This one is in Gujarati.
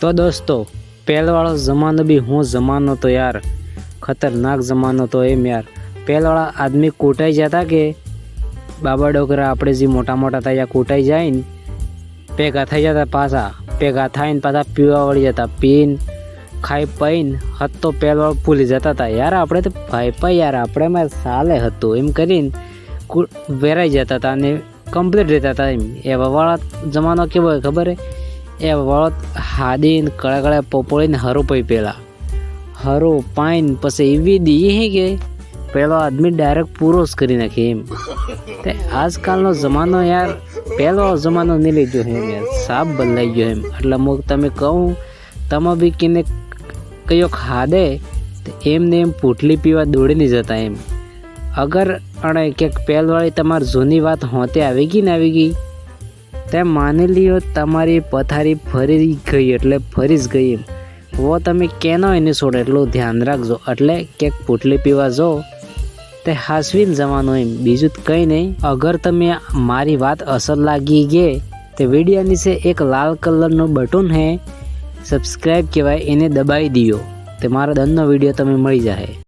तो दोस्तों पहले वाला ज़मानो भी हूँ ज़मानो तो यार खतरनाक ज़मानो तो एम यार। पहले वाला आदमी कूटाई जाता के बाबा डोकरा આપણે જે મોટા મોટા થયા કૂટાઈ જાય ને ભેગા થઈ જતા પાછા ભેગા થઈને પાછા પીવા વળી જતા પીને ખાઈ પીને હદ તો પહેલો ભૂલી જતા હતા યાર આપણે તો ભાઈ ભાઈ યાર આપણેમાં સાલે હતું એમ કરીને વેરાઈ જતા હતા અને કમ્પ્લીટ રહેતા હતા એમ એવા વાળા જમાનો કેવો હોય ખબર હે એવા વાળો હાદીને કળા પોપોળીને હરું પઈ પહેલાં હરું પાઈને પછી એવી દી હે કે પહેલો આદમી ડાયરેક્ટ પૂરો જ કરી નાખે એમ તે આજકાલનો જમાનો યાર પહેલો જમાનો નહીં લઈ ગયો એમ યાર સાપ બદલાઈ ગયો એમ એટલે હું તમે કહું તમે બી કેને કયો ખાદે તો એમને એમ પૂટલી પીવા દોડી નહીં જતા એમ અગર અને ક્યાંક પહેલવાળી તમારી જૂની વાત હોતે આવી ગઈ ને આવી ગઈ તેમ માની લ્યો તમારી પથારી ફરી ગઈ એટલે ફરી જ ગઈ એમ વો તમે કેનો એને છોડે એટલું ધ્યાન રાખજો એટલે ક્યાંક પૂટલી પીવા જો તે હાસવીને જવાનું એમ બીજું કંઈ નહીં। અગર તમે મારી વાત અસર લાગી ગઈ તે વિડીયો નીચે એક લાલ કલરનું બટન હે સબસ્ક્રાઈબ કહેવાય એને દબાવી દિયો તે મારા દંડનો વિડીયો તમે મળી જાય।